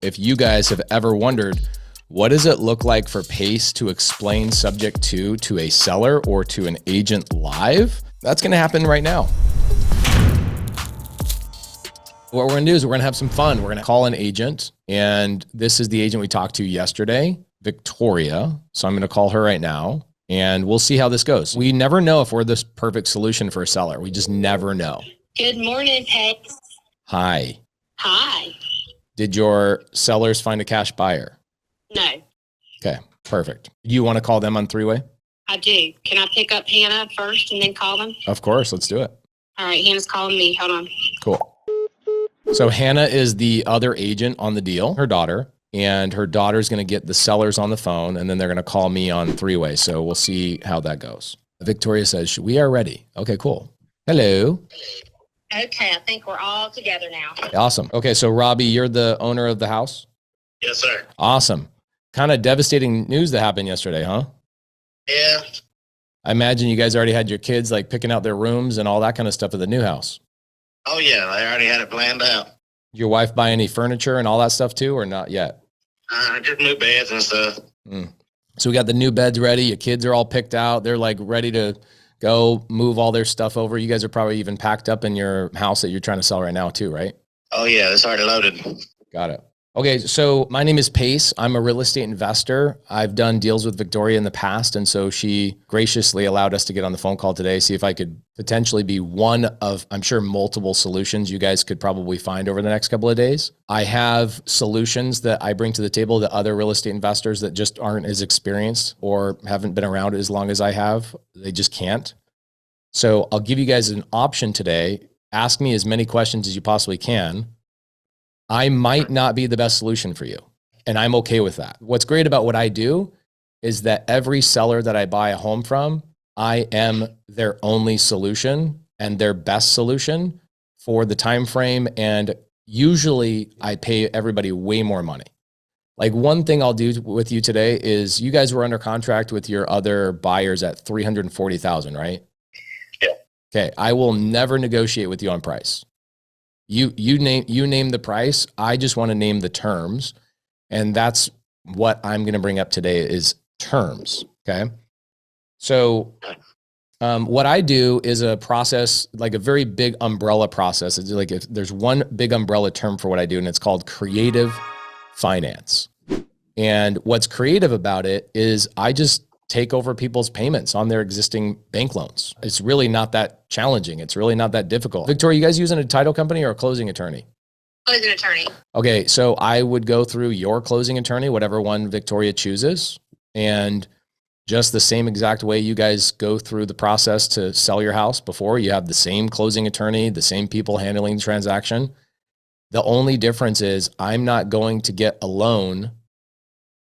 If you guys have ever wondered, what does it look like for Pace to explain subject to a seller or to an agent live? That's going to happen right now. What we're going to do is we're going to have some fun. We're going to call an agent, and this is the agent we talked to yesterday, Victoria. So I'm going to call her right now, and we'll see how this goes. We never know if we're the perfect solution for a seller. We just never know. Good morning, Pace. Hi. Hi. Did your sellers find a cash buyer? No, Okay, perfect. You want to call them on three-way? I do. Can I pick up Hannah first and then call them? Of course, let's do it. All right, Hannah's calling me. Hold on. Cool. So Hannah is the other agent on the deal, her daughter, and her daughter's going to get the sellers on the phone, and then they're going to call me on three-way. So we'll see how that goes. Victoria says, we are ready. Okay, cool. Hello. Okay, I think we're all together now. Awesome. Okay, so Robbie, you're the owner of the house? Yes, sir. Awesome. Kind of devastating news that happened yesterday, huh? Yeah. I imagine you guys already had your kids like picking out their rooms and all that kind of stuff at the new house. Oh, yeah. They already had it planned out. Your wife buy any furniture and all that stuff too, or not yet? Just new beds and stuff. So we got the new beds ready. Your kids are all picked out. They're like ready to go move all their stuff over. You guys are probably even packed up in your house that you're trying to sell right now too, right? Oh, yeah. It's already loaded. Got it. Okay, so my name is Pace. I'm a real estate investor. I've done deals with Victoria in the past, and so she graciously allowed us to get on the phone call today, see if I could potentially be one of, I'm sure, multiple solutions you guys could probably find over the next couple of days. I have solutions that I bring to the table that other real estate investors that just aren't as experienced or haven't been around as long as I have, they just can't. So I'll give you guys an option today. Ask me as many questions as you possibly can. I might not be the best solution for you, and I'm okay with that. What's great about what I do is that every seller that I buy a home from, I am their only solution and their best solution for the time frame, and usually I pay everybody way more money. Like one thing I'll do with you today is you guys were under contract with your other buyers at $340,000, right? Yeah. Okay, I will never negotiate with you on price. You name the price. I just want to name the terms. And that's what I'm going to bring up today is terms. Okay. So what I do is a process, like a very big umbrella process. It's like if there's one big umbrella term for what I do, and it's called creative finance. And what's creative about it is I just take over people's payments on their existing bank loans. It's really not that challenging. It's really not that difficult. Victoria, you guys using a title company or a closing attorney? Closing attorney. Okay, so I would go through your closing attorney, whatever one Victoria chooses, and just the same exact way you guys go through the process to sell your house before, you have the same closing attorney, the same people handling the transaction. The only difference is I'm not going to get a loan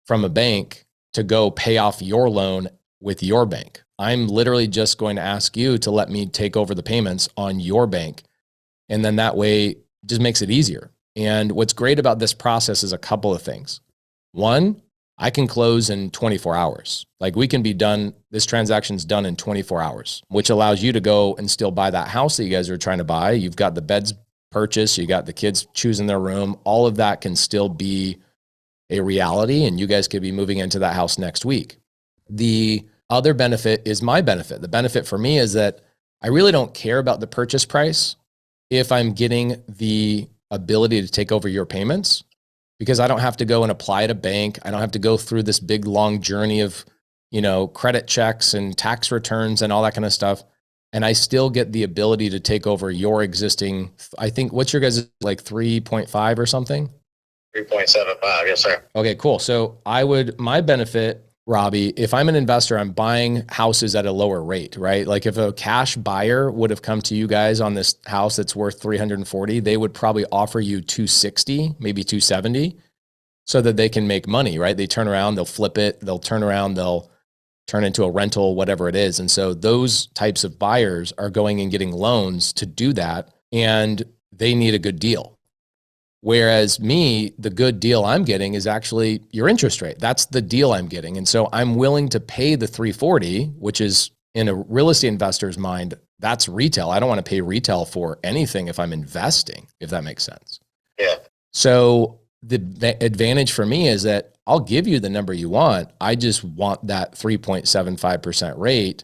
from a bank to go pay off your loan with your bank. I'm literally just going to ask you to let me take over the payments on your bank. And then that way it just makes it easier. And what's great about this process is a couple of things. One, I can close in 24 hours. Like we can be done, this transaction's done in 24 hours, which allows you to go and still buy that house that you guys are trying to buy. You've got the beds purchased, you got the kids choosing their room. All of that can still be a reality, and you guys could be moving into that house next week. The other benefit is my benefit. The benefit for me is that I really don't care about the purchase price if I'm getting the ability to take over your payments, because I don't have to go and apply at a bank. I don't have to go through this big long journey of, credit checks and tax returns and all that kind of stuff. And I still get the ability to take over your existing, I think, what's your guys' like 3.5 or something? 3.75. Yes, sir. Okay, cool. So my benefit, Robbie, if I'm an investor, I'm buying houses at a lower rate, right? Like if a cash buyer would have come to you guys on this house that's worth 340, they would probably offer you 260, maybe 270, so that they can make money, right? They turn around, they'll flip it, they'll turn around, they'll turn into a rental, whatever it is. And so those types of buyers are going and getting loans to do that, and they need a good deal. Whereas me, the good deal I'm getting is actually your interest rate. That's the deal I'm getting. And so I'm willing to pay the 340, which is in a real estate investor's mind, that's retail. I don't want to pay retail for anything if I'm investing, if that makes sense. Yeah. So the advantage for me is that I'll give you the number you want. I just want that 3.75% rate.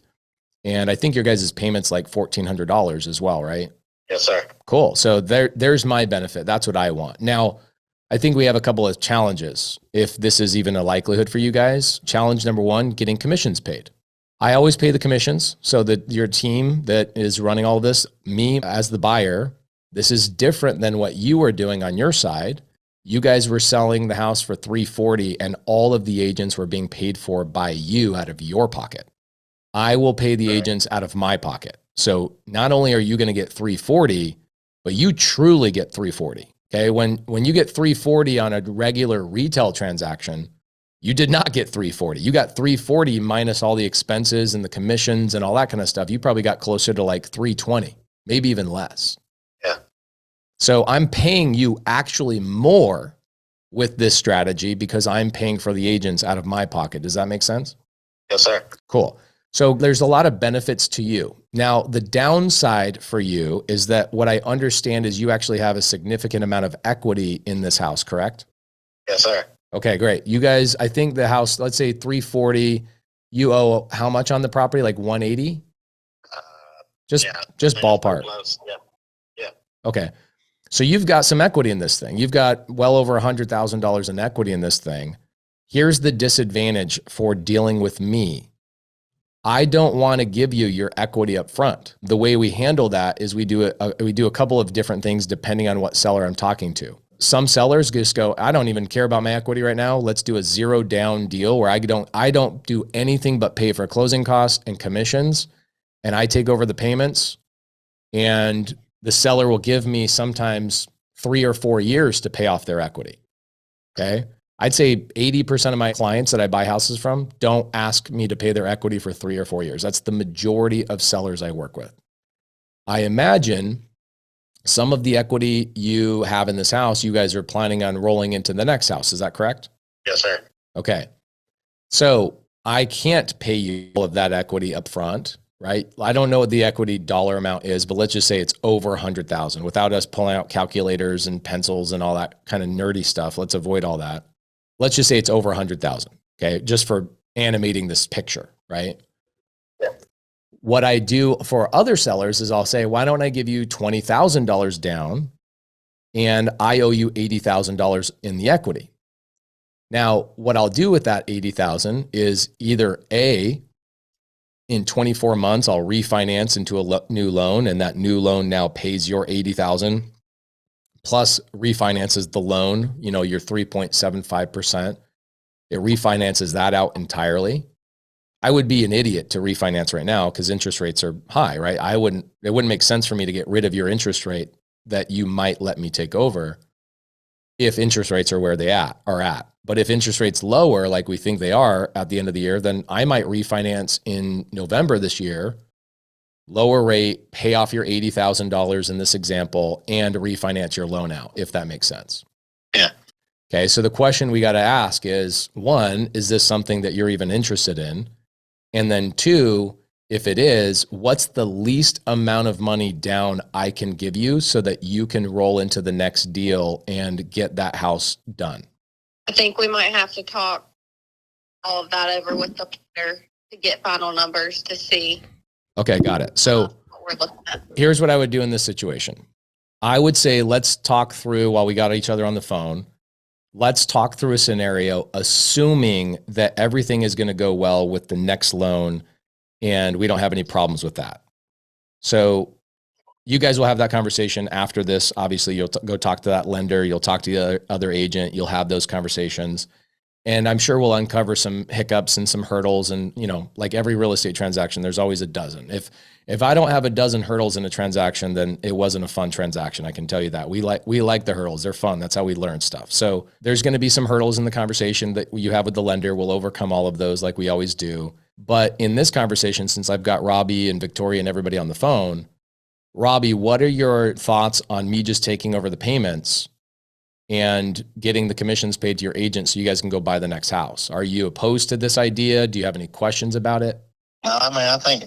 And I think your guys' payment's like $1,400 as well, right? Yes, sir. Cool. So there's my benefit. That's what I want. Now, I think we have a couple of challenges, if this is even a likelihood for you guys. Challenge number one, getting commissions paid. I always pay the commissions so that your team that is running all this, me as the buyer, this is different than what you were doing on your side. You guys were selling the house for $340 and all of the agents were being paid for by you out of your pocket. I will pay the agents out of my pocket. So not only are you going to get $340, but you truly get $340. Okay. When you get $340 on a regular retail transaction, you did not get $340. You got $340 minus all the expenses and the commissions and all that kind of stuff. You probably got closer to like $320, maybe even less. Yeah. So I'm paying you actually more with this strategy because I'm paying for the agents out of my pocket. Does that make sense? Yes, sir. Cool. So there's a lot of benefits to you. Now, the downside for you is that what I understand is you actually have a significant amount of equity in this house, correct? Yes, sir. Okay, great. You guys, I think the house, let's say 340, you owe how much on the property? Like 180? Just ballpark. Yeah. Okay. So you've got some equity in this thing. You've got well over $100,000 in equity in this thing. Here's the disadvantage for dealing with me. I don't want to give you your equity up front. The way we handle that is we do a couple of different things depending on what seller I'm talking to. Some sellers just go, I don't even care about my equity right now. Let's do a 0 down deal where I don't do anything but pay for closing costs and commissions, and I take over the payments, and the seller will give me sometimes 3 or 4 years to pay off their equity. Okay. I'd say 80% of my clients that I buy houses from don't ask me to pay their equity for 3 or 4 years. That's the majority of sellers I work with. I imagine some of the equity you have in this house, you guys are planning on rolling into the next house. Is that correct? Yes, sir. Okay. So I can't pay you all of that equity up front, right? I don't know what the equity dollar amount is, but let's just say it's over 100,000 without us pulling out calculators and pencils and all that kind of nerdy stuff. Let's avoid all that. Let's just say it's over 100,000. Okay. Just for animating this picture, right? Yeah. What I do for other sellers is I'll say, why don't I give you $20,000 down and I owe you $80,000 in the equity. Now, what I'll do with that $80,000 is either A, in 24 months, I'll refinance into a new loan, and that new loan now pays your $80,000 plus refinances the loan, your 3.75%. It refinances that out entirely. I would be an idiot to refinance right now because interest rates are high, right? It wouldn't make sense for me to get rid of your interest rate that you might let me take over if interest rates are where they are at. But if interest rates lower, like we think they are at the end of the year, then I might refinance in November this year, lower rate, pay off your $80,000 in this example, and refinance your loan out, if that makes sense. Yeah. Okay. So the question we got to ask is, one, is this something that you're even interested in? And then two, if it is, what's the least amount of money down I can give you so that you can roll into the next deal and get that house done? I think we might have to talk all of that over with the planner to get final numbers to see. Okay, got it. So what we're looking at. Here's what I would do in this situation. I would say, let's talk through while we got each other on the phone. Let's talk through a scenario, assuming that everything is going to go well with the next loan and we don't have any problems with that. So you guys will have that conversation after this. Obviously, you'll go talk to that lender. You'll talk to the other agent. You'll have those conversations. And I'm sure we'll uncover some hiccups and some hurdles. And, like every real estate transaction, there's always a dozen. If I don't have a dozen hurdles in a transaction, then it wasn't a fun transaction. I can tell you that. We like the hurdles. They're fun. That's how we learn stuff. So there's going to be some hurdles in the conversation that you have with the lender. We'll overcome all of those like we always do. But in this conversation, since I've got Robbie and Victoria and everybody on the phone, Robbie, what are your thoughts on me just taking over the payments and getting the commissions paid to your agent so you guys can go buy the next house? Are you opposed to this idea? Do you have any questions about it? No, I think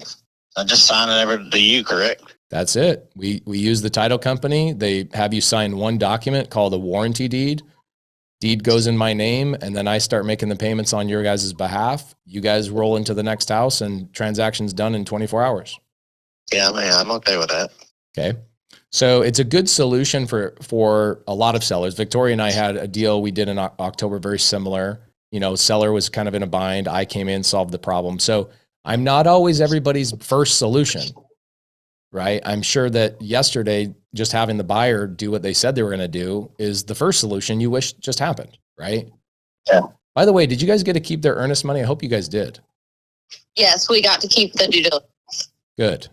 I just sign it over to you, correct? That's it. We use the title company. They have you sign one document called a warranty deed. Deed goes in my name, and then I start making the payments on your guys' behalf. You guys roll into the next house, and transaction's done in 24 hours. Yeah, man, I'm okay with that. Okay. So it's a good solution for a lot of sellers. Victoria and I had a deal we did in October, very similar. You know, seller was kind of in a bind. I came in, solved the problem. So I'm not always everybody's first solution, right? I'm sure that yesterday, just having the buyer do what they said they were going to do is the first solution you wish just happened, right? Yeah. By the way, did you guys get to keep their earnest money? I hope you guys did. Yes, we got to keep the due diligence. Good.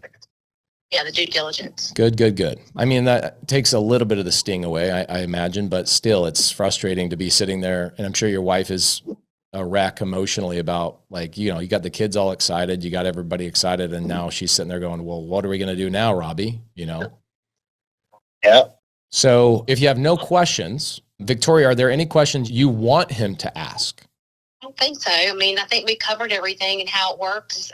Yeah, the due diligence. Good. I mean, that takes a little bit of the sting away, I imagine, but still it's frustrating to be sitting there. And I'm sure your wife is a wreck emotionally about, like, you know, you got the kids all excited, you got everybody excited. And now she's sitting there going, well, what are we going to do now, Robbie? You know? Yeah. So if you have no questions, Victoria, are there any questions you want him to ask? I don't think so. I mean, I think we covered everything and how it works.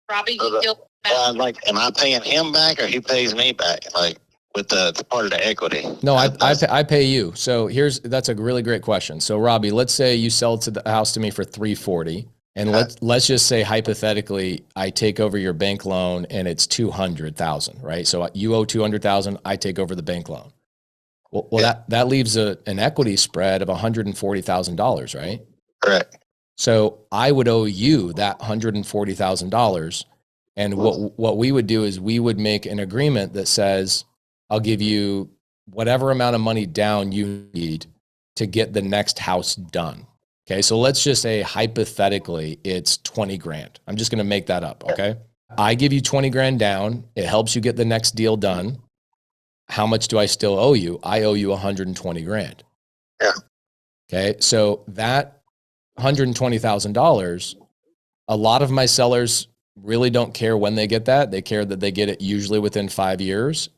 Robbie, you feel Like, am I paying him back or he pays me back? Like, with the part of the equity? No, I pay you. So that's a really great question. So Robbie, let's say you sell the house to me for $340, and let's just say hypothetically I take over your bank loan and it's $200,000, right? So you owe $200,000, I take over the bank loan. Well, yeah. that leaves an equity spread of $140,000, right? Correct. So I would owe you that $140,000, and what we would do is we would make an agreement that says, I'll give you whatever amount of money down you need to get the next house done. Okay. So let's just say hypothetically it's 20 grand. I'm just going to make that up. Okay. I give you 20 grand down. It helps you get the next deal done. How much do I still owe you? I owe you 120 grand. Yeah. Okay. So that $120,000, a lot of my sellers really don't care when they get that. They care that they get it usually within 5 years.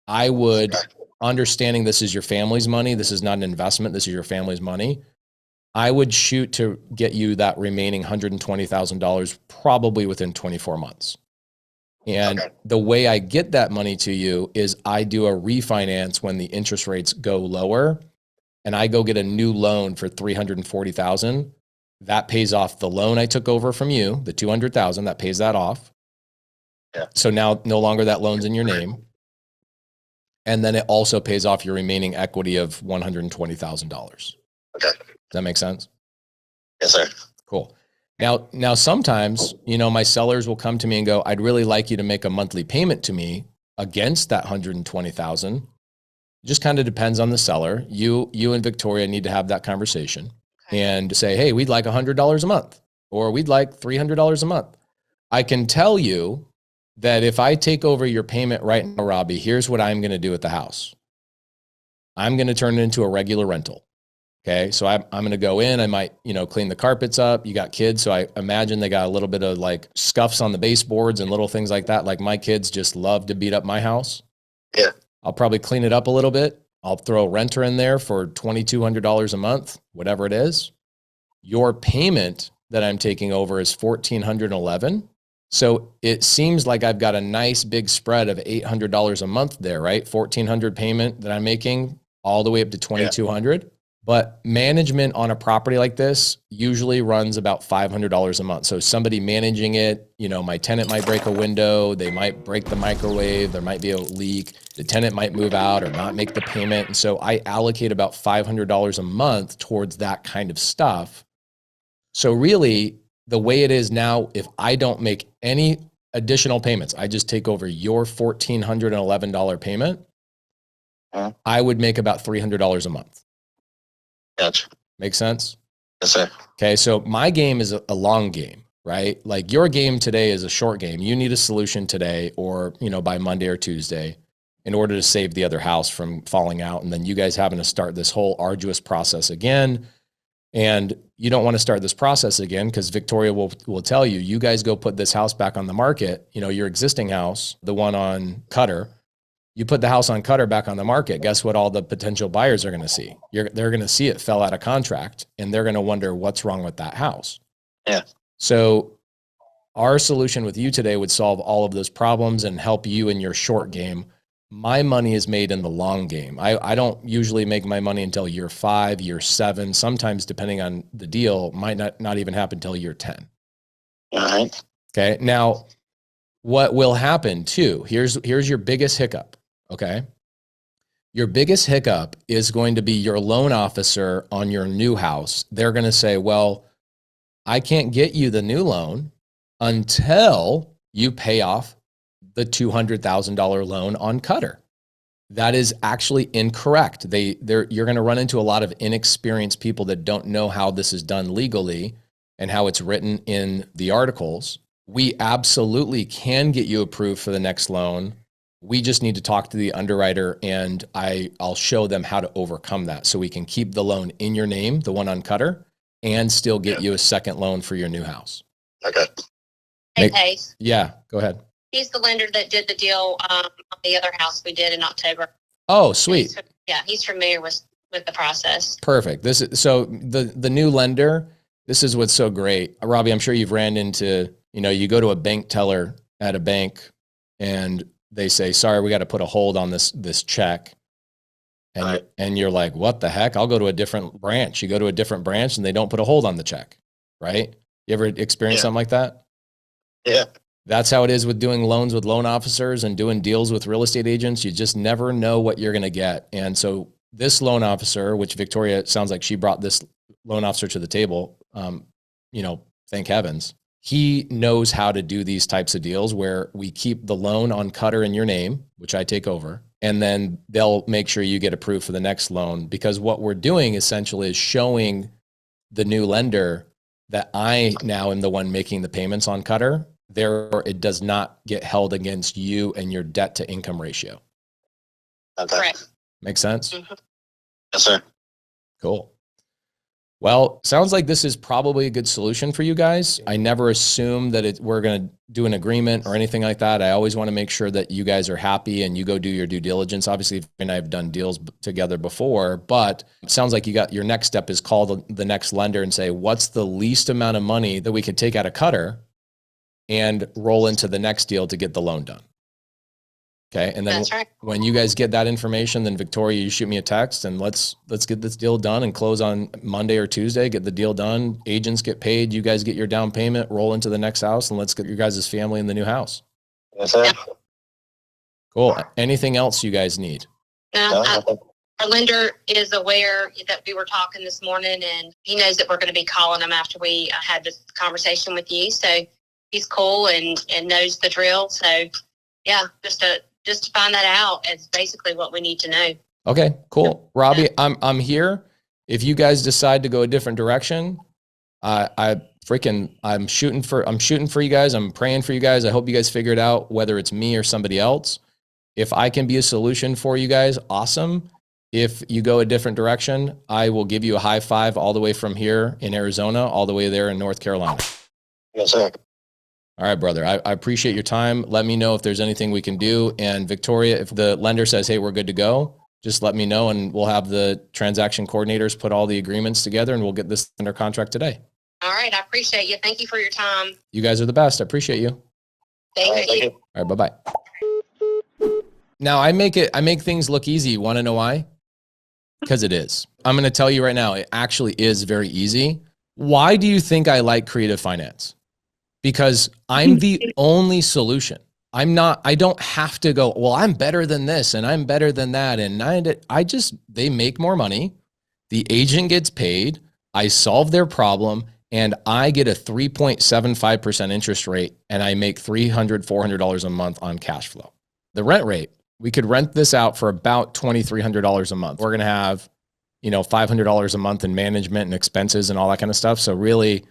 I would, understanding this is your family's money, this is not an investment, this is your family's money, I would shoot to get you that remaining $120,000 probably within 24 months. And the way I get that money to you is I do a refinance when the interest rates go lower, and I go get a new loan for $340,000. That pays off the loan I took over from you, the $200,000, that pays that off. Yeah. So now no longer that loan's in your name. And then it also pays off your remaining equity of $120,000. Okay. Does that make sense? Yes, sir. Cool. Now sometimes, you know, my sellers will come to me and go, I'd really like you to make a monthly payment to me against that $120,000. Just kind of depends on the seller. You and Victoria need to have that conversation and say, hey, we'd like $100 a month, or we'd like $300 a month. I can tell you that if I take over your payment right now, Robbie, here's what I'm going to do with the house. I'm going to turn it into a regular rental. Okay. So I'm going to go in, I might, you know, clean the carpets up. You got kids. So I imagine they got a little bit of like scuffs on the baseboards and little things like that. Like my kids just love to beat up my house. Yeah. I'll probably clean it up a little bit. I'll throw a renter in there for $2,200 a month, whatever it is. Your payment that I'm taking over is $1,411. So it seems like I've got a nice big spread of $800 a month there, right? $1,400 payment that I'm making all the way up to $2,200. Yeah. But management on a property like this usually runs about $500 a month. So somebody managing it, you know, my tenant might break a window, they might break the microwave, there might be a leak, the tenant might move out or not make the payment. And so I allocate about $500 a month towards that kind of stuff. So really, the way it is now, if I don't make any additional payments, I just take over your $1,411 payment, I would make about $300 a month. Gotcha. Make sense? Yes, sir. Okay, so my game is a long game, right? Like your game today is a short game. You need a solution today or, you know, by Monday or Tuesday in order to save the other house from falling out. And then you guys having to start this whole arduous process again. And you don't want to start this process again because Victoria will tell you, you guys go put this house back on the market, you know, your existing house, the one on Cutter, you put the house on Cutter back on the market. Guess what all the potential buyers are going to see? They're going to see it fell out of contract and they're going to wonder what's wrong with that house. Yeah. So our solution with you today would solve all of those problems and help you in your short game my money is made in the long game. I don't usually make my money until year 5, year 7, sometimes depending on the deal, might not even happen until year 10. All right. Okay. Now, what will happen too, here's your biggest hiccup. Okay. Your biggest hiccup is going to be your loan officer on your new house. They're going to say, well, I can't get you the new loan until you pay off the $200,000 loan on Cutter. That is actually incorrect. You're going to run into a lot of inexperienced people that don't know how this is done legally and how it's written in the articles. We absolutely can get you approved for the next loan. We just need to talk to the underwriter, and I'll show them how to overcome that so we can keep the loan in your name, the one on Cutter, and still get you a second loan for your new house. Okay. Hey, Pace. Yeah, go ahead. He's the lender that did the deal on the other house we did in October. Oh, sweet. He's familiar with the process. Perfect. This is so the new lender. This is what's so great, Robbie. I'm sure you've ran into, you go to a bank teller at a bank, and they say, "Sorry, we got to put a hold on this check," and Right. and you're like, "What the heck? I'll go to a different branch." You go to a different branch, and they don't put a hold on the check, right? You ever experienced something like that? Yeah. That's how it is with doing loans with loan officers and doing deals with real estate agents. You just never know what you're going to get. And so this loan officer, which Victoria, it sounds like she brought this loan officer to the table, thank heavens. He knows how to do these types of deals where we keep the loan on Cutter in your name, which I take over, and then they'll make sure you get approved for the next loan, because what we're doing essentially is showing the new lender that I now am the one making the payments on Cutter. Therefore, it does not get held against you and your debt to income ratio. Okay. Correct. Make sense? Mhm. Yes, sir. Cool. Well, sounds like this is probably a good solution for you guys. I never assume that we're going to do an agreement or anything like that. I always want to make sure that you guys are happy and you go do your due diligence. Obviously, you and I have done deals together before, but it sounds like you got your next step is call the next lender and say, what's the least amount of money that we could take out of Cutter and roll into the next deal to get the loan done. Okay. And then That's right. when you guys get that information, then Victoria, you shoot me a text and let's get this deal done and close on Monday or Tuesday, get the deal done. Agents get paid. You guys get your down payment, roll into the next house, and let's get your guys' family in the new house. Yes, sir. Yeah. Cool. Anything else you guys need? Our lender is aware that we were talking this morning, and he knows that we're going to be calling him after we had this conversation with you. So he's cool and knows the drill. So yeah, just to find that out is basically what we need to know. Okay, cool. Robbie, I'm here. If you guys decide to go a different direction, I'm shooting for you guys. I'm praying for you guys. I hope you guys figure it out, whether it's me or somebody else. If I can be a solution for you guys, awesome. If you go a different direction, I will give you a high five all the way from here in Arizona, all the way there in North Carolina. Yes, sir. All right, brother. I appreciate your time. Let me know if there's anything we can do. And Victoria, if the lender says, hey, we're good to go, just let me know and we'll have the transaction coordinators put all the agreements together and we'll get this under contract today. All right. I appreciate you. Thank you for your time. You guys are the best. I appreciate you. Thank you. All right, bye-bye. Now I make things look easy. Want to know why? Because it is. I'm going to tell you right now, it actually is very easy. Why do you think I like creative finance? Because I'm the only solution. I don't have to go, well, I'm better than this and I'm better than that. And they make more money. The agent gets paid. I solve their problem and I get a 3.75% interest rate and I make $300, $400 a month on cash flow. The rent rate, we could rent this out for about $2,300 a month. We're going to have, $500 a month in management and expenses and all that kind of stuff. So really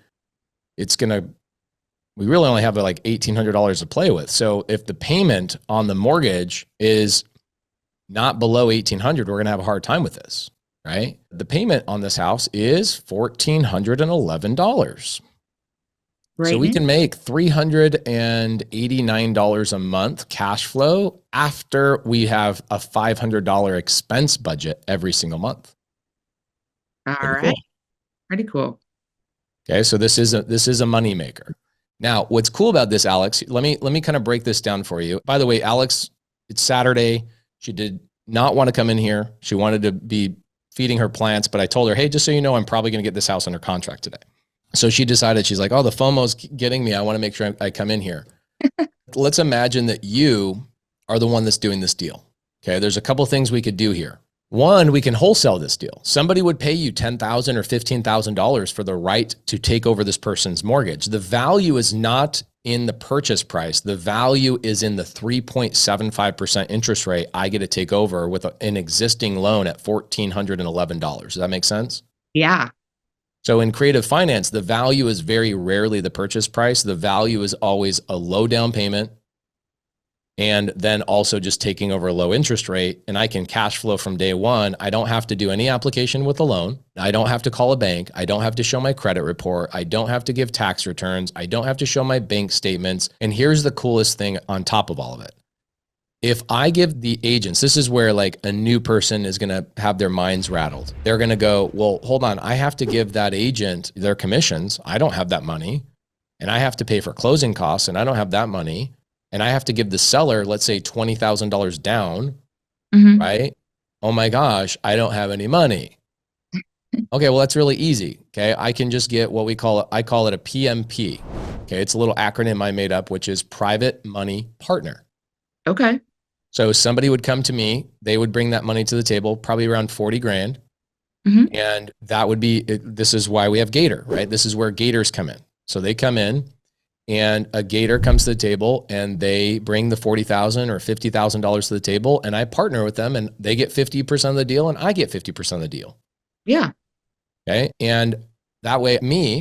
we really only have like $1,800 to play with. So if the payment on the mortgage is not below $1,800, we're going to have a hard time with this, right? The payment on this house is $1,411. Right. So we can make $389 a month cash flow after we have a $500 expense budget every single month. All Pretty right. cool. Pretty cool. Okay, so this is a money maker. Now, what's cool about this, Alex? Let me kind of break this down for you. By the way, Alex, it's Saturday. She did not want to come in here. She wanted to be feeding her plants, but I told her, hey, just so you know, I'm probably going to get this house under contract today. So she decided, she's like, oh, the FOMO's getting me. I want to make sure I come in here. Let's imagine that you are the one that's doing this deal. Okay. There's a couple things we could do here. One, we can wholesale this deal. Somebody would pay you $10,000 or $15,000 for the right to take over this person's mortgage. The value is not in the purchase price. The value is in the 3.75% interest rate I get to take over with an existing loan at $1,411. Does that make sense? Yeah. So in creative finance, the value is very rarely the purchase price. The value is always a low down payment, and then also just taking over a low interest rate, and I can cash flow from day one. I don't have to do any application with a loan. I don't have to call a bank. I don't have to show my credit report. I don't have to give tax returns. I don't have to show my bank statements. And here's the coolest thing on top of all of it. If I give the agents, this is where like a new person is going to have their minds rattled. They're going to go, well, hold on. I have to give that agent their commissions. I don't have that money. And I have to pay for closing costs, and I don't have that money. And I have to give the seller, let's say $20,000 down, right? Oh my gosh, I don't have any money. Okay, well, that's really easy. Okay, I can just get what I call it a PMP. Okay, it's a little acronym I made up, which is Private Money Partner. Okay. So somebody would come to me, they would bring that money to the table, probably around 40 grand. And that would be, this is why we have Gator, right? This is where Gators come in. So they come in, and a Gator comes to the table, and they bring the $40,000 or $50,000 to the table, and I partner with them, and they get 50% of the deal, and I get 50% of the deal. Yeah. Okay. And that way,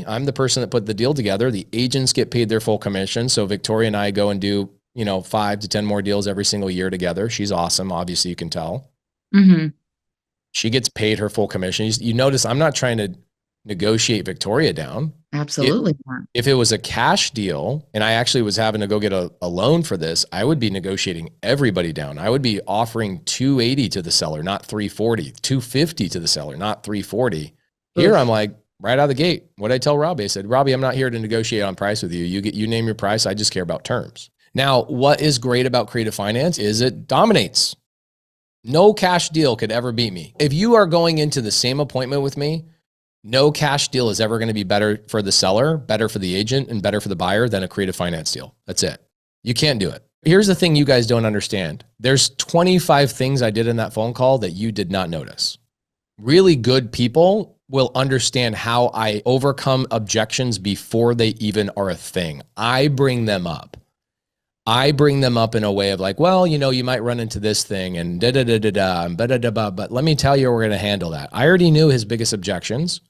I'm the person that put the deal together. The agents get paid their full commission. So Victoria and I go and do, 5 to 10 more deals every single year together. She's awesome. Obviously, you can tell. She gets paid her full commission. You notice I'm not trying to negotiate Victoria down. Absolutely. If it was a cash deal and I actually was having to go get a loan for this, I would be negotiating everybody down. I would be offering $280 to the seller, not $340, $250 to the seller, not $340. Here, I'm like, right out of the gate. What did I tell Robbie? I said, Robbie, I'm not here to negotiate on price with you. You name your price. I just care about terms. Now, what is great about creative finance is it dominates. No cash deal could ever beat me. If you are going into the same appointment with me, no cash deal is ever going to be better for the seller, better for the agent, and better for the buyer than a creative finance deal. That's it. You can't do it. Here's the thing you guys don't understand. There's 25 things I did in that phone call that you did not notice. Really good people will understand how I overcome objections before they even are a thing. I bring them up. I bring them up in a way of like, well, you might run into this thing and but let me tell you, we're going to handle that. I already knew his biggest objections.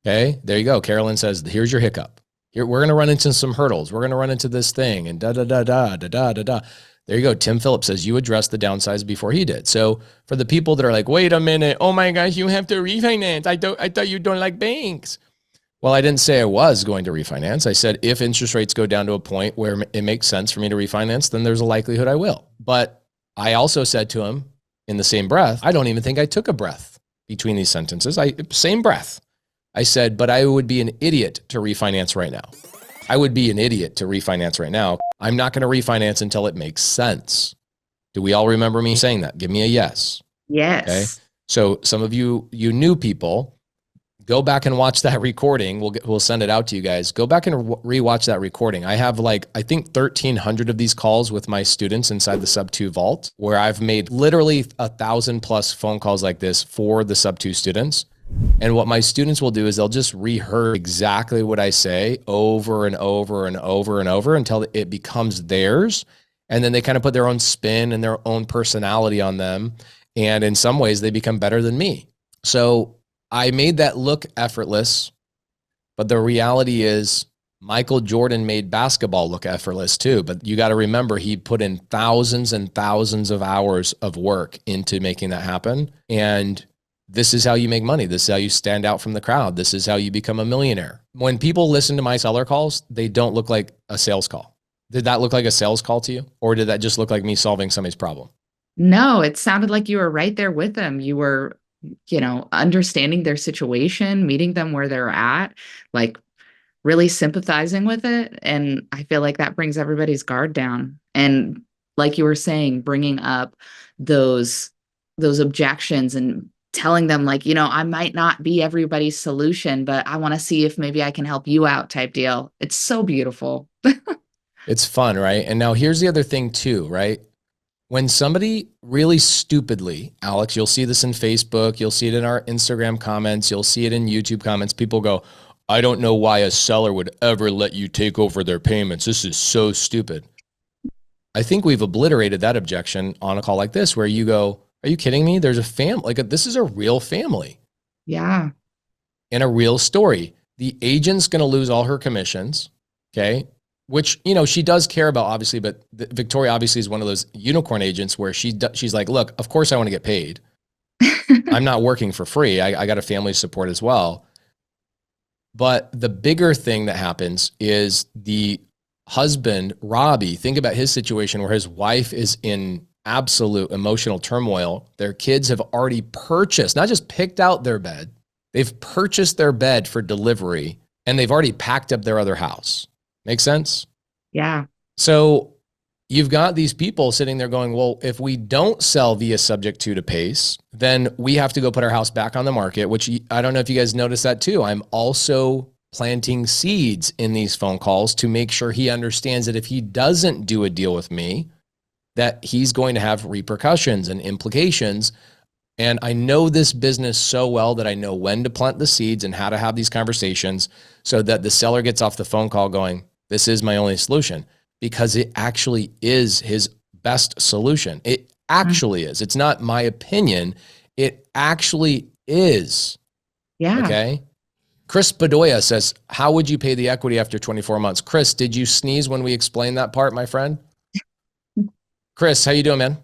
Okay, there you go. Carolyn says, here's your hiccup. Here, we're going to run into some hurdles. We're going to run into this thing and There you go. Tim Phillips says you addressed the downsides before he did. So for the people that are like, wait a minute, oh my gosh, you have to refinance. I thought you don't like banks. Well, I didn't say I was going to refinance. I said, if interest rates go down to a point where it makes sense for me to refinance, then there's a likelihood I will. But I also said to him in the same breath, I don't even think I took a breath between these sentences. Same breath. I said, but I would be an idiot to refinance right now. I would be an idiot to refinance right now. I'm not going to refinance until it makes sense. Do we all remember me saying that? Give me a yes. Yes. Okay. So some of you new people, go back and watch that recording. We'll send it out to you guys. Go back and rewatch that recording. I have I think 1,300 of these calls with my students inside the Sub 2 Vault, where I've made literally 1,000+ phone calls like this for the Sub 2 students. And what my students will do is they'll just rehearse exactly what I say over and over and over and over until it becomes theirs. And then they kind of put their own spin and their own personality on them. And in some ways they become better than me. So I made that look effortless, but the reality is Michael Jordan made basketball look effortless too. But you got to remember, he put in thousands and thousands of hours of work into making that happen. And this is how you make money. This is how you stand out from the crowd. This is how you become a millionaire. When people listen to my seller calls, they don't look like a sales call. Did that look like a sales call to you? Or did that just look like me solving somebody's problem? No, it sounded like you were right there with them. You were, understanding their situation, meeting them where they're at, like really sympathizing with it. And I feel like that brings everybody's guard down. And like you were saying, bringing up those objections and telling them, like, I might not be everybody's solution, but I want to see if maybe I can help you out type deal. It's so beautiful. It's fun, right? And now here's the other thing too, right? When somebody really stupidly, Alex, you'll see this in Facebook, you'll see it in our Instagram comments, you'll see it in YouTube comments. People go, I don't know why a seller would ever let you take over their payments. This is so stupid. I think we've obliterated that objection on a call like this, where you go, are you kidding me? There's a family, this is a real family. Yeah. And a real story. The agent's going to lose all her commissions. Okay. Which, she does care about, obviously, but Victoria obviously is one of those unicorn agents where she's like, look, of course I want to get paid. I'm not working for free. I got a family support as well. But the bigger thing that happens is the husband, Robbie, think about his situation where his wife is in absolute emotional turmoil. Their kids have already purchased, not just picked out their bed, they've purchased their bed for delivery, and they've already packed up their other house. Make sense? Yeah. So you've got these people sitting there going, well, if we don't sell via subject to PACE, then we have to go put our house back on the market, which I don't know if you guys noticed that too. I'm also planting seeds in these phone calls to make sure he understands that if he doesn't do a deal with me, that he's going to have repercussions and implications. And I know this business so well that I know when to plant the seeds and how to have these conversations so that the seller gets off the phone call going, this is my only solution, because it actually is his best solution. It actually is. It's not my opinion. It actually is. Yeah. Okay. Chris Bedoya says, how would you pay the equity after 24 months? Chris, did you sneeze when we explained that part, my friend? Chris, how you doing, man?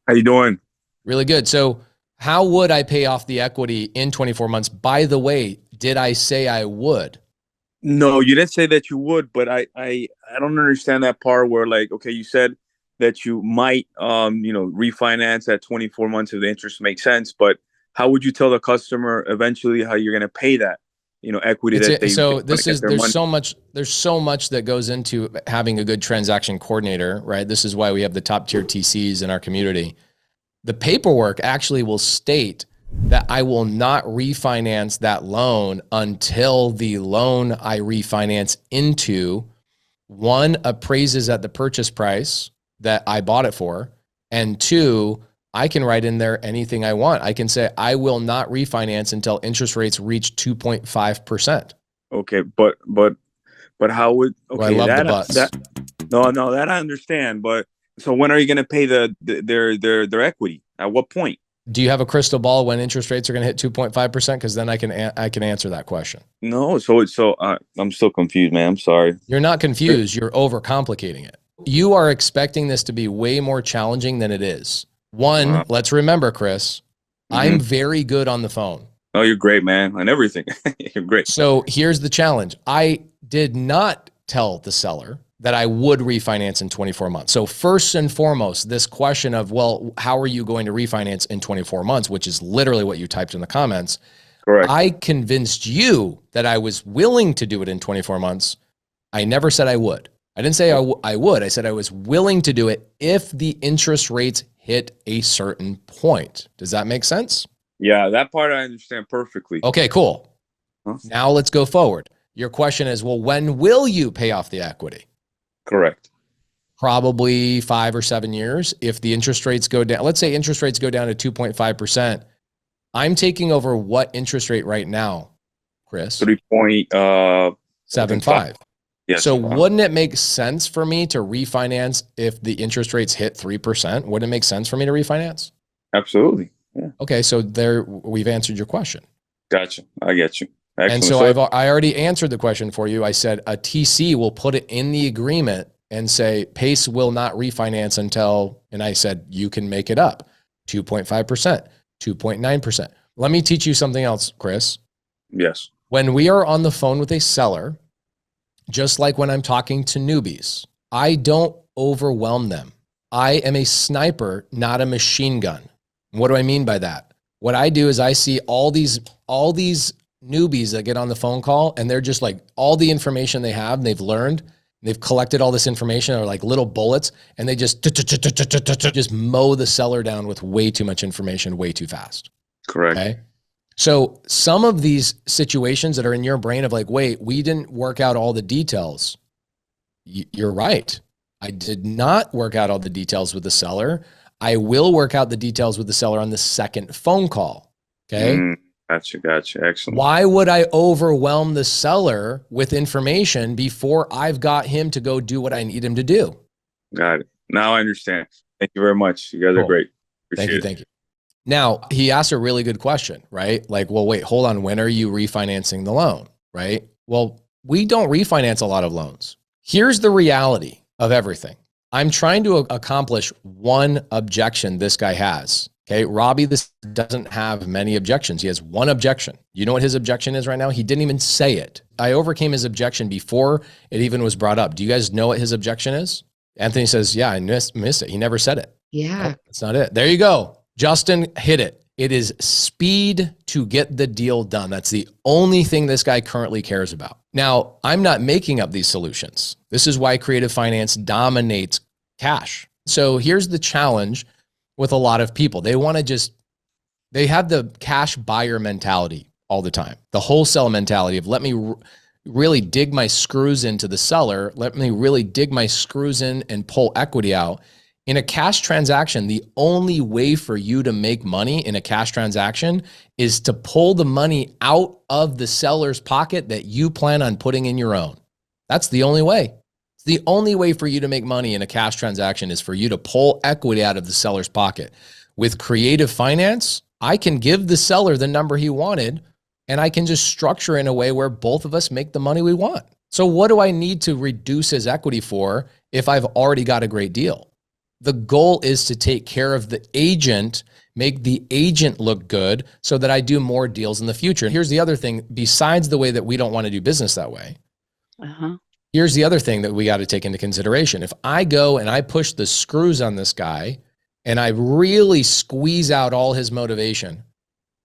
How you doing? Really good. So how would I pay off the equity in 24 months? By the way, did I say I would? No, you didn't say that you would, but I don't understand that part where, like, okay, you said that you might refinance at 24 months if the interest makes sense, but how would you tell the customer eventually how you're going to pay that equity that they there's so much that goes into having a good transaction coordinator, right? This is why we have the top tier TCs in our community. The paperwork actually will state that I will not refinance that loan until the loan I refinance into, one, appraises at the purchase price that I bought it for, and two, I can write in there anything I want. I can say I will not refinance until interest rates reach 2.5%. Okay, but how would I love the buts. No, that I understand. But so when are you going to pay their equity? At what point? Do you have a crystal ball when interest rates are going to hit 2.5%? Because then I can answer that question. No, I'm still confused, man. I'm sorry. You're not confused. You're overcomplicating it. You are expecting this to be way more challenging than it is. One, let's remember, Chris, I'm very good on the phone. Oh, you're great, man, and everything. You're great. So here's the challenge. I did not tell the seller that I would refinance in 24 months. So first and foremost, this question of, well, how are you going to refinance in 24 months, which is literally what you typed in the comments. Correct. I convinced you that I was willing to do it in 24 months. I never said I would. I didn't say I would. I said I was willing to do it if the interest rates hit a certain point. Does that make sense? Yeah, that part I understand perfectly. Okay, cool. Now let's go forward. Your question is, well, when will you pay off the equity? Correct. Probably 5 or 7 years. If the interest rates go down, let's say interest rates go down to 2.5%. I'm taking over what interest rate right now, Chris? 3.75. Yes. So wouldn't it make sense for me to refinance if the interest rates hit 3%? Wouldn't it make sense for me to refinance? Absolutely. Yeah. Okay, so there we've answered your question. Gotcha. I get you. Excellent. And so I already answered the question for you. I said a TC will put it in the agreement and say PACE will not refinance until, and I said you can make it up, 2.5%, 2.9%. Let me teach you something else, Chris. Yes. When we are on the phone with a seller, just like when I'm talking to newbies, I don't overwhelm them. I am a sniper, not a machine gun. What do I mean by that? What I do is I see all these newbies that get on the phone call and they're just like all the information they have and they've learned, They've collected all this information or like little bullets, and they just mow the seller down with way too much information, way too fast. Correct. Okay. So some of these situations that are in your brain of like, wait, we didn't work out all the details. You're right. I did not work out all the details with the seller. I will work out the details with the seller on the second phone call. Okay. Gotcha. Excellent. Why would I overwhelm the seller with information before I've got him to go do what I need him to do? Got it. Now I understand. Thank you very much. You guys are great. Appreciate it. Thank you. Now, he asked a really good question, right? Like, well, wait, hold on. When are you refinancing the loan, right? Well, we don't refinance a lot of loans. Here's the reality of everything. I'm trying to accomplish one objection this guy has. Okay, Robbie, this doesn't have many objections. He has one objection. You know what his objection is right now? He didn't even say it. I overcame his objection before it even was brought up. Do you guys know what his objection is? Anthony says, yeah, I missed it. He never said it. Yeah. No, that's not it. There you go. Justin hit it. It is speed to get the deal done. That's the only thing this guy currently cares about. Now, I'm not making up these solutions. This is why creative finance dominates cash. So here's the challenge with a lot of people. They have the cash buyer mentality all the time. The wholesale mentality of let me really dig my screws into the seller. Let me really dig my screws in and pull equity out. In a cash transaction, the only way for you to make money in a cash transaction is to pull the money out of the seller's pocket that you plan on putting in your own. That's the only way. The only way for you to make money in a cash transaction is for you to pull equity out of the seller's pocket. With creative finance, I can give the seller the number he wanted, and I can just structure in a way where both of us make the money we want. So what do I need to reduce his equity for if I've already got a great deal? The goal is to take care of the agent, make the agent look good so that I do more deals in the future. Here's the other thing, besides the way that we don't want to do business that way. Here's the other thing that we got to take into consideration. If I go and I push the screws on this guy and I really squeeze out all his motivation,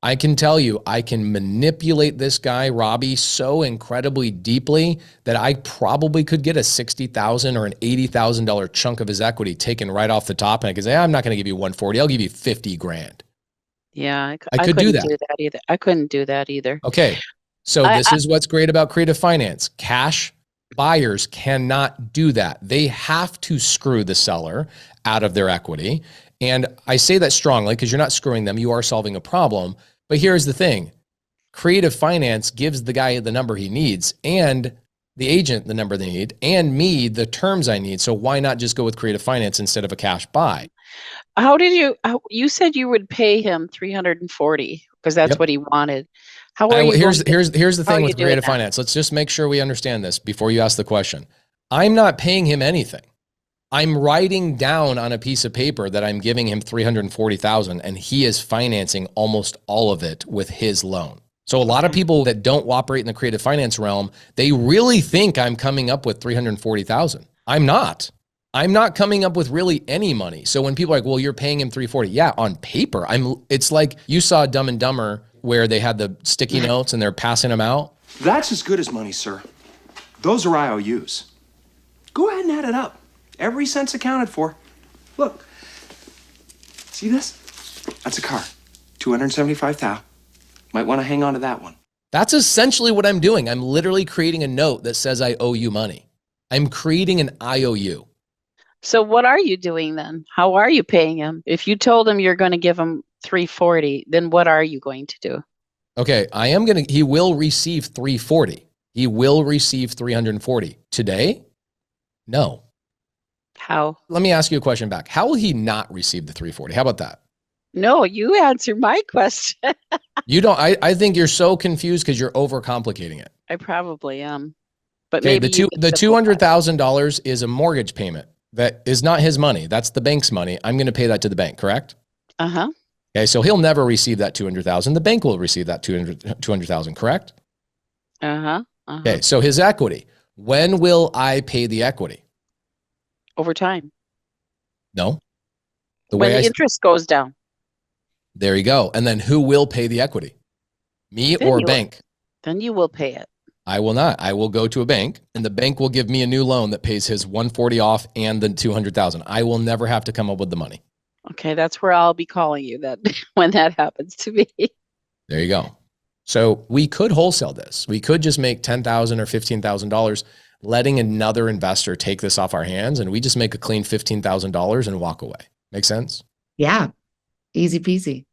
I can tell you, I can manipulate this guy, Robbie, so incredibly deeply that I probably could get a $60,000 or an $80,000 chunk of his equity taken right off the top. And I could say, I'm not going to give you 140. I'll give you 50 grand. Yeah, I could do that. Either. I couldn't do that either. Okay. So this is what's great about creative finance. Cash buyers cannot do that. They have to screw the seller out of their equity. And I say that strongly because you're not screwing them. You are solving a problem. But here's the thing. Creative finance gives the guy the number he needs and the agent the number they need and me the terms I need. So why not just go with creative finance instead of a cash buy? How did you said you would pay him 340 because that's what he wanted. How are you? Here's the thing with creative finance. Let's just make sure we understand this before you ask the question. I'm not paying him anything. I'm writing down on a piece of paper that I'm giving him $340,000 and he is financing almost all of it with his loan. So a lot of people that don't operate in the creative finance realm, they really think I'm coming up with $340,000. I'm not. I'm not coming up with really any money. So when people are like, well, you're paying him $340. Yeah, on paper. It's like you saw Dumb and Dumber where they had the sticky notes and they're passing them out. That's as good as money, sir. Those are IOUs. Go ahead and add it up. Every cent's accounted for. Look. See this? That's a car. $275,000. Might want to hang on to that one. That's essentially what I'm doing. I'm literally creating a note that says I owe you money. I'm creating an IOU. So what are you doing then? How are you paying him? If you told him you're going to give him 340, then what are you going to do? Okay, he will receive 340. He will receive 340. Today? No. How? Let me ask you a question back. How will he not receive the 340? How about that? No, you answer my question. You don't. I think you're so confused because you're overcomplicating it. I probably am. But okay, maybe the $200,000 is a mortgage payment. That is not his money. That's the bank's money. I'm going to pay that to the bank, correct? Uh-huh. Okay, so he'll never receive that $200,000. The bank will receive that $200,000, correct? Uh-huh. Okay, so his equity. When will I pay the equity? Over time. No. When the interest goes down. There you go. And then who will pay the equity? Me or bank? Then you will pay it. I will not. I will go to a bank and the bank will give me a new loan that pays his 140 off and the 200,000. I will never have to come up with the money. Okay, that's where I'll be calling you that when that happens to me. There you go. So we could wholesale this. We could just make $10,000 or $15,000, letting another investor take this off our hands, and we just make a clean $15,000 and walk away. Make sense? Yeah. Easy peasy.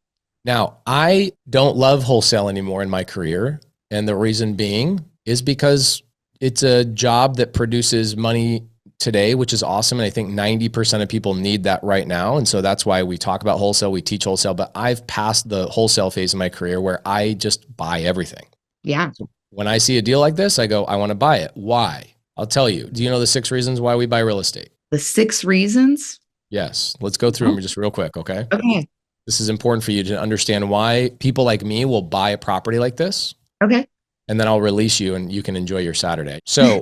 Now, I don't love wholesale anymore in my career. And the reason being is because it's a job that produces money today, which is awesome. And I think 90% of people need that right now. And so that's why we talk about wholesale, we teach wholesale, but I've passed the wholesale phase of my career where I just buy everything. Yeah. So when I see a deal like this, I go, I want to buy it. Why? I'll tell you. Do you know the 6 reasons why we buy real estate? The 6 reasons? Yes. Let's go through them just real quick. Okay. Okay. This is important for you to understand why people like me will buy a property like this. Okay. And then I'll release you and you can enjoy your Saturday. So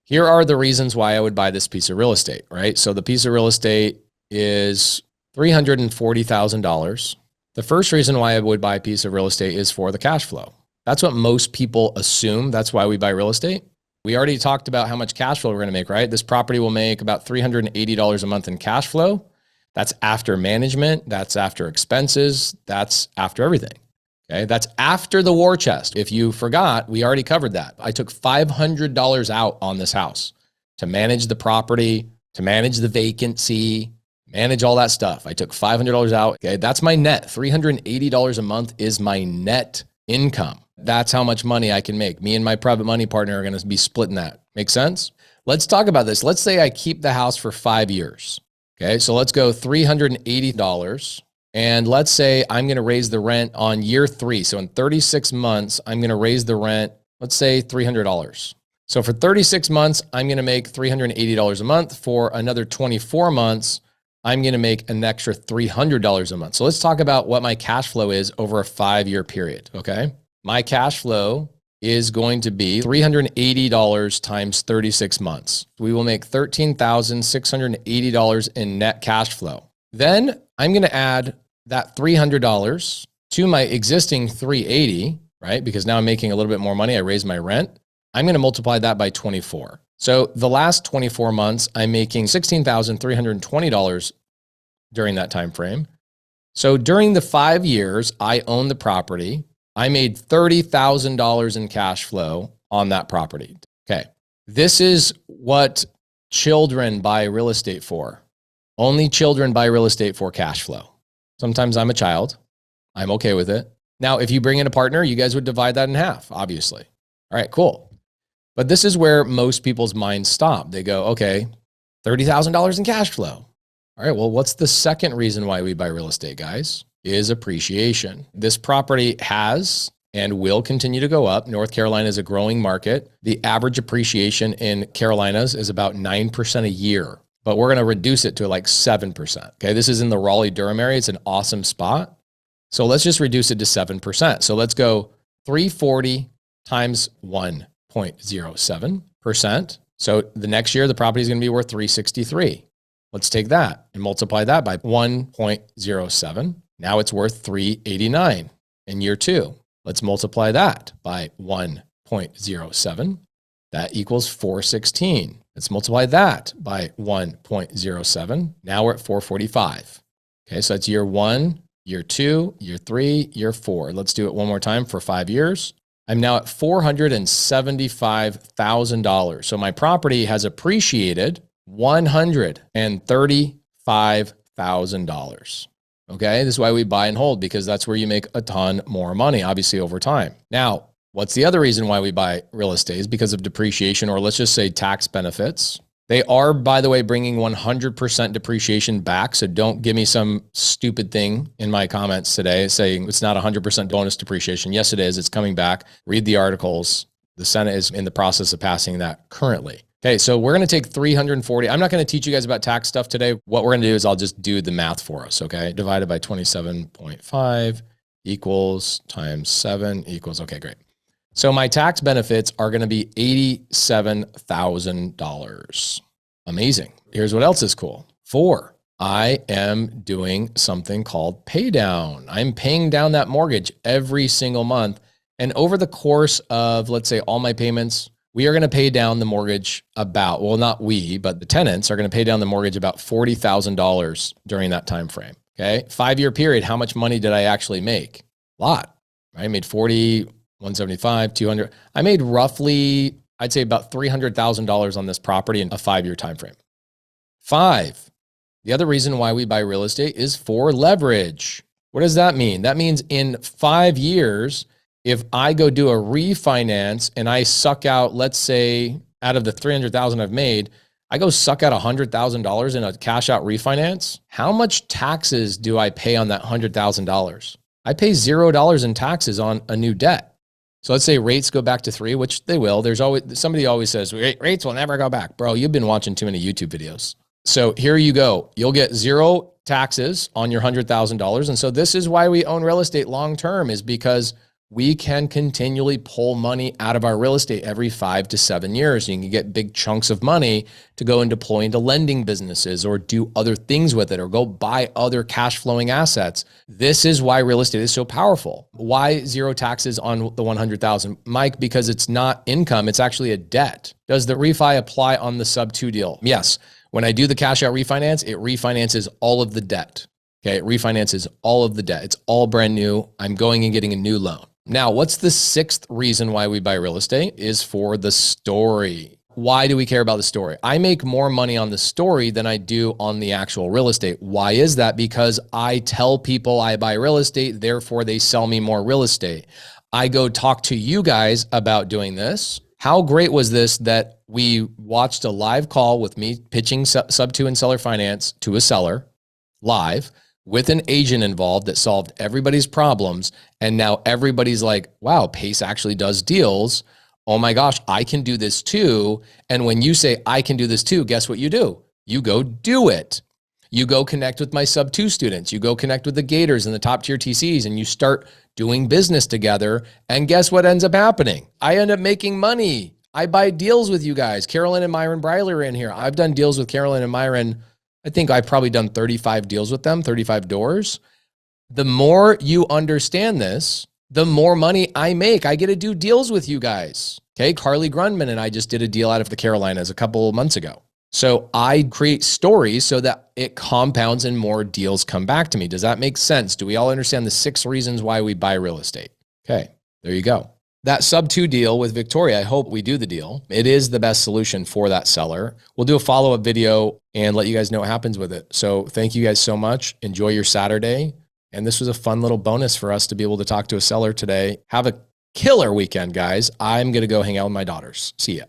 here are the reasons why I would buy this piece of real estate, right? So the piece of real estate is $340,000. The first reason why I would buy a piece of real estate is for the cash flow. That's what most people assume. That's why we buy real estate. We already talked about how much cash flow we're going to make, right? This property will make about $380 a month in cash flow. That's after management. That's after expenses. That's after everything. Okay. That's after the war chest. If you forgot, we already covered that. I took $500 out on this house to manage the property, to manage the vacancy, manage all that stuff. I took $500 out. Okay. That's my net. $380 a month is my net income. That's how much money I can make. Me and my private money partner are going to be splitting that. Make sense? Let's talk about this. Let's say I keep the house for 5 years. Okay. So let's go $380. And let's say I'm going to raise the rent on year 3. So in 36 months, I'm going to raise the rent, let's say $300. So for 36 months, I'm going to make $380 a month. For another 24 months, I'm going to make an extra $300 a month. So let's talk about what my cash flow is over a 5-year period. Okay. My cash flow is going to be $380 times 36 months. We will make $13,680 in net cash flow. Then I'm going to add that $300 to my existing $380, right? Because now I'm making a little bit more money. I raised my rent. I'm going to multiply that by 24. So the last 24 months, I'm making $16,320 during that time frame. So during the 5 years I owned the property, I made $30,000 in cash flow on that property. Okay. This is what children buy real estate for. Only children buy real estate for cash flow. Sometimes I'm a child. I'm okay with it. Now, if you bring in a partner, you guys would divide that in half, obviously. All right, cool. But this is where most people's minds stop. They go, okay, $30,000 in cash flow. All right, well, what's the second reason why we buy real estate, guys? Is appreciation. This property has and will continue to go up. North Carolina is a growing market. The average appreciation in Carolinas is about 9% a year, but we're going to reduce it to like 7%. Okay, this is in the Raleigh-Durham area. It's an awesome spot. So let's just reduce it to 7%. So let's go 340 times 1.07%. So the next year, the property is going to be worth 363. Let's take that and multiply that by 1.07. Now it's worth 389 in year 2. Let's multiply that by 1.07. That equals 416. Let's multiply that by 1.07. Now we're at 445. Okay, so that's year 1, year 2, year 3, year 4. Let's do it one more time for 5 years. I'm now at $475,000. So my property has appreciated $135,000. Okay, this is why we buy and hold, because that's where you make a ton more money, obviously, over time. Now, what's the other reason why we buy real estate? Is because of depreciation, or let's just say tax benefits. They are, by the way, bringing 100% depreciation back. So don't give me some stupid thing in my comments today saying it's not 100% bonus depreciation. Yes, it is. It's coming back. Read the articles. The Senate is in the process of passing that currently. Okay, so we're going to take 340. I'm not going to teach you guys about tax stuff today. What we're going to do is I'll just do the math for us, okay? Divided by 27.5 equals times 7 equals, okay, great. So my tax benefits are going to be $87,000. Amazing. Here's what else is cool. 4, I am doing something called pay down. I'm paying down that mortgage every single month And over the course of, let's say, all my payments, we are going to pay down the mortgage about, well, not we, but the tenants are going to pay down the mortgage about $40,000 during that time frame. Okay. 5-year period. How much money did I actually make? A lot. I made 40, 175, 200. I made roughly, I'd say about $300,000 on this property in a 5-year time frame. 5. The other reason why we buy real estate is for leverage. What does that mean? That means in 5 years, if I go do a refinance and I suck out, let's say out of the $300,000 I've made, I go suck out $100,000 in a cash out refinance. How much taxes do I pay on that $100,000? I pay $0 in taxes on a new debt. So let's say rates go back to 3, which they will. There's always, somebody always says rates will never go back. Bro, you've been watching too many YouTube videos. So here you go. You'll get 0 taxes on your $100,000. And so this is why we own real estate long-term, is because we can continually pull money out of our real estate every 5 to 7 years. You can get big chunks of money to go and deploy into lending businesses or do other things with it or go buy other cash flowing assets. This is why real estate is so powerful. Why 0 taxes on the 100,000? Mike, because it's not income, it's actually a debt. Does the refi apply on the sub 2 deal? Yes. When I do the cash out refinance, it refinances all of the debt. Okay. It refinances all of the debt. It's all brand new. I'm going and getting a new loan. Now, what's the 6th reason why we buy real estate? Is for the story. Why do we care about the story? I make more money on the story than I do on the actual real estate. Why is that? Because I tell people I buy real estate, therefore they sell me more real estate. I go talk to you guys about doing this. How great was this that we watched a live call with me pitching sub 2 and seller finance to a seller live, with an agent involved that solved everybody's problems. And now everybody's like, wow, Pace actually does deals. Oh my gosh, I can do this too. And when you say I can do this too, guess what you do? You go do it. You go connect with my sub 2 students. You go connect with the Gators and the top tier TCs, and you start doing business together. And guess what ends up happening? I end up making money. I buy deals with you guys. Carolyn and Myron Briley are in here. I've done deals with Carolyn and Myron. I think I've probably done 35 deals with them, 35 doors. The more you understand this, the more money I make. I get to do deals with you guys. Okay. Carly Grundman and I just did a deal out of the Carolinas a couple of months ago. So I create stories so that it compounds and more deals come back to me. Does that make sense? Do we all understand the 6 reasons why we buy real estate? Okay. There you go. That sub 2 deal with Victoria, I hope we do the deal. It is the best solution for that seller. We'll do a follow-up video and let you guys know what happens with it. So thank you guys so much. Enjoy your Saturday. And this was a fun little bonus for us to be able to talk to a seller today. Have a killer weekend, guys. I'm going to go hang out with my daughters. See ya.